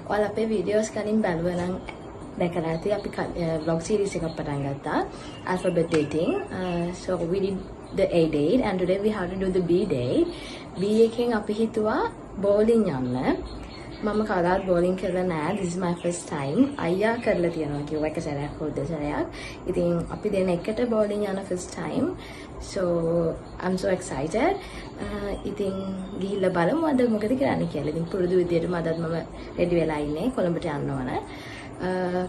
ඔයාලා අපේ වීඩියෝස් කලින් බලුවා නම් දැකලා ඇති අපි vlog series එකක් පටන් ගත්තා alphabet dating. So we did the A date and today we have to do the B date. B එකෙන් අපි හිතුවා bowling යන්න. මම කවදාවත් bowling කරලා නැහැ. This is my first time. අයියා කරලා තියෙනවා කිව්වා එක සැරයක් හොද්ද සැරයක්. ඉතින් අපි දෙන එකට bowling යන first time. So I'm so excited. ඉතින් ගිහිල්ලා බලමු අද මොකද කරන්න කියලා. ඉතින් පුරුදු විදියට අදත් මම රෙඩි වෙලා ඉන්නේ කොළඹට යන්න ඕන.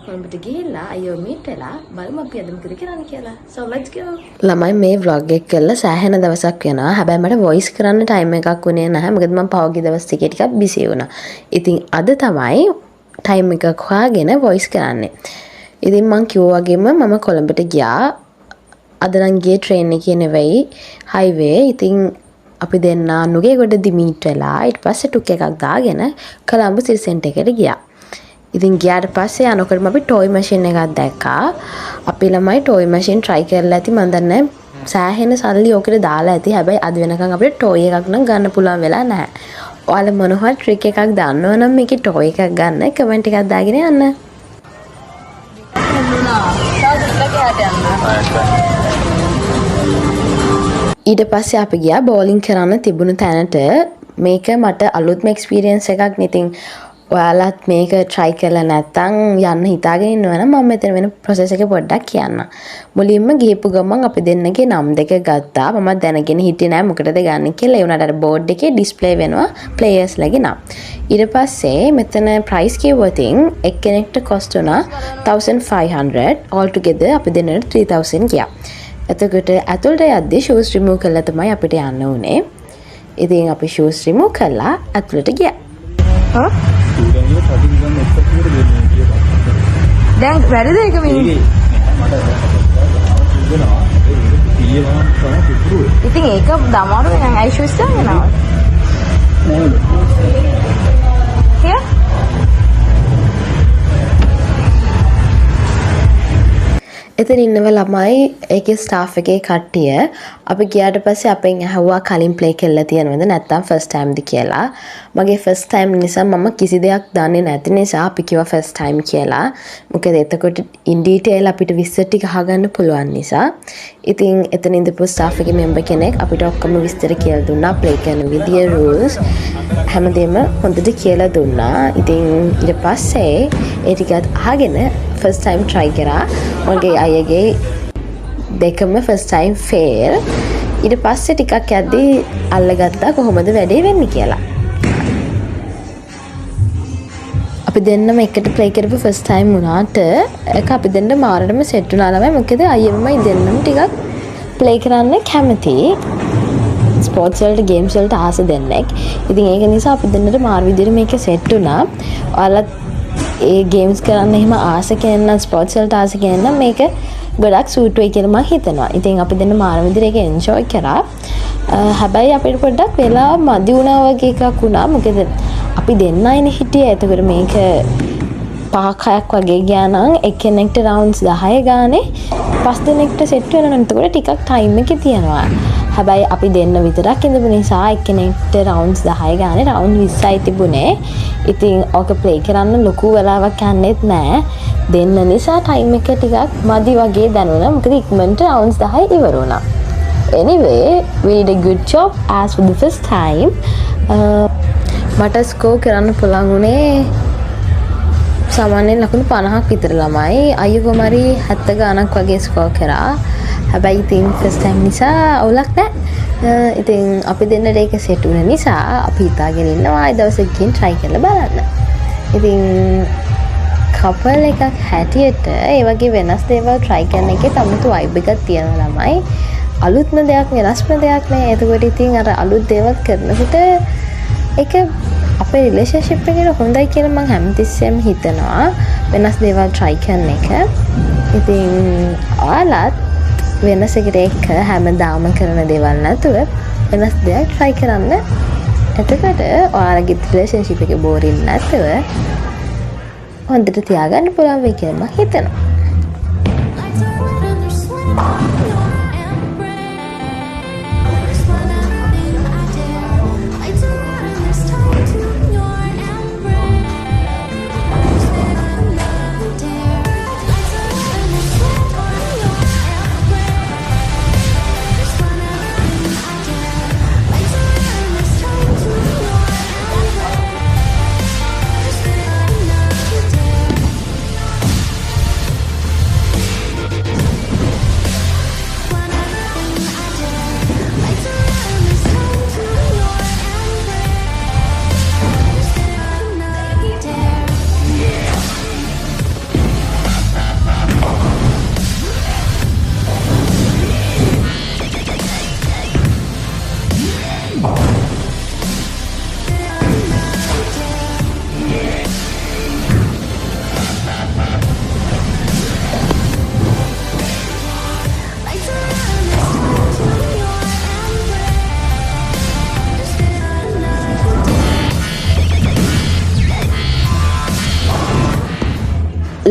කොළඹට ගිහිල්ලා අයියෝ මීට් වෙලා බලමු අපි අද මොකද කරන්න කියලා. So let's go. ළමයි මේ vlog එක කරලා සෑහෙන දවසක් වෙනවා. හැබැයි මට voice කරන්න time එකක් උනේ නැහැ. මොකද මම පහුගිය දවස් ටිකේ ටිකක් busy වුණා. ඉතින් අද තමයි time එකක් හොයාගෙන voice කරන්නේ. ඉතින් මං කිව්වා වගේම මම කොළඹට ගියා. අද නම් ගියේ train එකේ නෙවෙයි highway. ඉතින් අපි දෙන්න නුගේගොඩදී meet වෙලා ඊට පස්සේ ටුක් එකක් දාගෙන කොළඹ city center එකට ගියා. ඉතින් ගියාට පස්සේ යනකොටම අපි toy machine එකක් දැක්කා. අපි ළමයි toy machine try කරලා ඇති මන් දන්නේ සෑහෙන සල්ලි ඔකට දාලා ඇති. හැබැයි අද වෙනකන් අපිට toy එකක් නම් ගන්න පුළුවන් වෙලා නැහැ. ඔයාලා මොන හරි trick එකක් දන්නවනම් මේකේ toy එකක් ගන්න comment එකක් දාගෙන යන්න. ඊට පස්සේ අපි ගියා bowling කරන්න තිබුණු තැනට. මේක මට අලුත්ම experience එකක්. ඉතින් ඔයාලත් මේක try කරලා නැත්නම් යන්න හිතාගෙන ඉන්නවනම් මම මෙතන වෙන process එක පොඩ්ඩක් කියන්න. මුලින්ම ගිහපු ගමන් අපි දෙන්නගේ නම් දෙක ගත්තා. මම දැනගෙන හිටියේ නෑ මොකටද ගන්න කියලා. ඒ වුණාට අර board එකේ display වෙනවා players ලගේ නම්. ඊට පස්සේ මෙතන price කිව්වොතින් එක්කෙනෙක්ට cost වුණා 1500. all together අපි දෙන්නට 3000 ගියා. එතකොට ඇතුළට යද්දී shoes remove කළා තමයි අපිට යන්න උනේ. ඉතින් අපි shoes remove කළා ඇතුළට ගියා. හා දැන් වැඩද ඒක මේ ඉතින් ඒක දමාරු වෙනන් අයි ෂූස් දාගෙනව කිය එතන ඉන්නව ළමයි ඒකේ ස්ටාෆ් එකේ කට්ටිය අපි ගියාට පස්සේ අපෙන් ඇහුවා කලින් ප්ලේ කරලා තියෙනවද නැත්නම් ෆස්ට් ටයිම්ද කියලා. මගේ ෆස්ට් ටයිම් නිසා මම කිසි දෙයක් දන්නේ නැති නිසා අපි කිව්වා ෆස්ට් ටයිම් කියලා. මොකද එතකොට ඉන් ඩීටේල් අපිට විස්තර ටික අහගන්න පුළුවන් නිසා. ඉතින් එතන ඉඳපු ස්ටාෆ් එකේ මෙම්බර් කෙනෙක් අපිට ඔක්කොම විස්තර කියලා දුන්නා. ප්ලේ කරන විදිය rules හැමදේම හොඳට කියලා දුන්නා. ඉතින් ඊට පස්සේ ඒ ටිකත් අහගෙන first time try කරා. මගේ අයගේ දෙකම first time fail. ඊට පස්සේ ටිකක් යද්දී අල්ලගත්තා කොහොමද වැඩේ වෙන්නේ කියලා. අපි දෙන්නම එකට play කරපු first time වුණාට ඒක අපි දෙන්න මාරටම set වුණා ළමයි. මොකද අයියමයි දෙන්නම ටිකක් play කරන්න කැමති. ස්පෝර්ට්ස් වලට ගේම්ස් වලට ආස දෙන්නෙක්. ඉතින් ඒක නිසා අපි දෙන්නට මාර විදිහට මේක set වුණා. ඔයාලත් ඒ ගේම්ස් කරන්න එහෙම ආස කෙනෙක් ස්පෝර්ට්ස් වලට ආස කෙනෙක් මේක ගොඩක් සූට් වෙයි කියලා මම හිතනවා. ඉතින් අපි දෙන්න මාර විදිහට ඒක එන්ජොයි කරා. හැබැයි අපිට පොඩ්ඩක් වෙලා මදි වුණා වගේ එකක් වුණා. මොකද අපි දෙන්නයිනේ හිටියේ. එතකොට මේක 5-6ක් වගේ ගියා නම් එක්කෙනෙක්ට rounds 10 ගානේ 5 දෙනෙක්ට set වෙනවා. එතකොට ටිකක් time එකේ තියනවා. හැබැයි අපි දෙන්න විතරක් ඉඳපු නිසා එක්කෙනෙක්ට rounds 10 ගානේ round 20යි තිබුණේ. ඉතින් ඕක play කරන්න ලොකු වෙලාවක් යන්නෙත් නෑ. දෙන්න නිසා time එක ටිකක් මදි වගේ දැනුණා. මොකද ඉක්මනට rounds 10 ඉවර වුණා. Anyway, we did a good job as for the first time. මට score කරන්න පුළුවන් උනේ සාමාන්‍යයෙන් ලකුණු 50ක් විතර ළමයි. අයියෝ කොමාරි 70 ගාණක් වගේ ස්කෝර් කරා. හැබැයි ඉතින් ෆස්ට් ටයිම් නිසා අවුලක් නැහැ. ඉතින් අපි දෙන්නට ඒක සෙට් වුණ නිසා අපි හිතාගෙන ඉන්නවා ආයෙ දවසක් ගිහින් try කරලා බලන්න. ඉතින් කපල් එකක් හැටියට ඒ වගේ වෙනස් දේවල් try කරන එකේ තමයි vibe එකක් තියෙනවා ළමයි. අලුත්ම දෙයක් වෙනස්ම දෙයක් නේ. එතකොට ඉතින් අර අලුත් දේවල් කරනකොට ඒක අපේ රිලේෂන්ෂිප් එකේ හොඳයි කියලා මම හැමතිස්සෙම හිතනවා. වෙනස් දේවල් try කරන එක. ඉතින් ඔයාලත් වෙනසකට එක්ක හැමදාම කරන දේවල් නැතුව වෙනස් දෙයක් try කරන්න. එතකොට ඔයාලගේ රිලේෂන්ෂිප් එකේ බෝරින් නැතුව හොඳට තියාගන්න පුළුවන් වෙයි කියලා මම හිතනවා.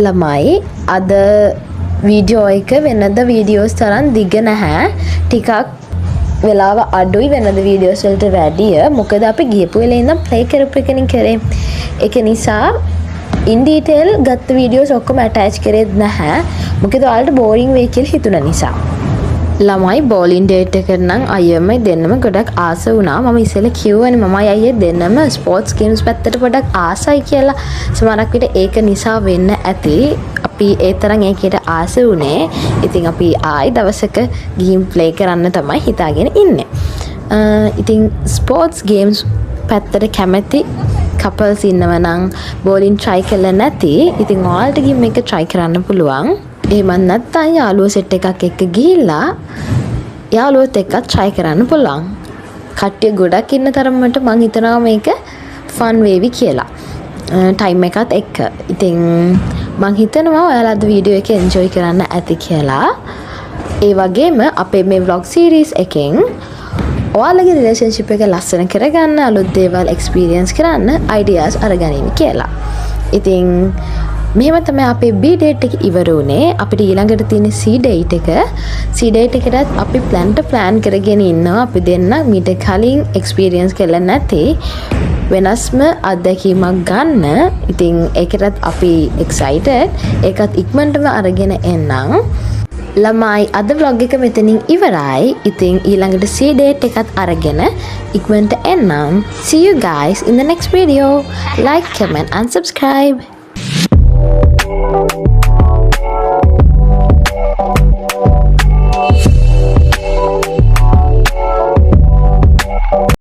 ළමයි අද වීඩියෝ එක වෙනද වීඩියෝස් තරම් දිග නැහැ. ටිකක් වෙලාව අඩුයි වෙනද වීඩියෝස් වලට වැඩිය. මොකද අපි ගියපු වෙලේ ඉඳන් ප්ලේ කරපු එකනේ කරේ. ඒක නිසා in detail ගත්ත වීඩියෝස් ඔක්කොම attach කරෙත් නැහැ. මොකද ඔයාලට boring වෙයි කියලා හිතුණ නිසා. ළමයි බෝලින් ඩේට් එකට නම් අයියමයි දෙන්නම ගොඩක් ආස වුණා. මම ඉස්සෙල්ලා කිව්වනේ මමයි අයියේ දෙන්නම ස්පෝර්ට්ස් ගේම්ස් පැත්තට පොඩක් ආසයි කියලා. සමහරක් විට ඒක නිසා වෙන්න ඇති. අපි ඒ තරම් ඒකට ආස වුණේ. ඉතින් අපි ආයි දවසක ගේම් ප්ලේ කරන්න තමයි හිතාගෙන ඉන්නේ. ඉතින් ස්පෝර්ට්ස් ගේම්ස් පැත්තට කැමති කපල්ස් ඉන්නවා නම් බෝලින් try කරලා නැති. ඉතින් ඔයාලට ගේම් එක try කරන්න පුළුවන්. එහෙමත් නැත්නම් යාළුවෝ සෙට් එකක් එක්ක ගිහිල්ලා යාළුවොත් එක්ක try කරන්න පුළුවන්. කට්ටිය ගොඩක් ඉන්න තරමට මං හිතනවා මේක fun වේවි කියලා. ටයිම් එකත් එක්ක. ඉතින් මං හිතනවා ඔයාලා අද වීඩියෝ එක enjoy කරන්න ඇති කියලා. ඒ වගේම අපේ මේ vlog series එකෙන් ඔයාලගේ relationship එක ලස්සන කරගන්න, අලුත් දේවල් experience කරන්න ideas අරගනින්න කියලා. ඉතින් මෙහෙම තමයි අපේ B date එක ඉවර වුණේ. අපිට ඊළඟට තියෙන C date එක. C date එකටත් අපි plan කරගෙන ඉන්නවා. අපි දෙන්න මීට කලින් experience කරලා නැති වෙනස්ම අත්දැකීමක් ගන්න. ඉතින් ඒකටත් අපි excited. ඒකත් ඉක්මනටම අරගෙන එන්නම්. ළමයි අද vlog එක මෙතනින් ඉවරයි. ඉතින් ඊළඟට C date එකත් අරගෙන ඉක්මනට එන්නම්. See you guys in the next video. Like, comment and subscribe.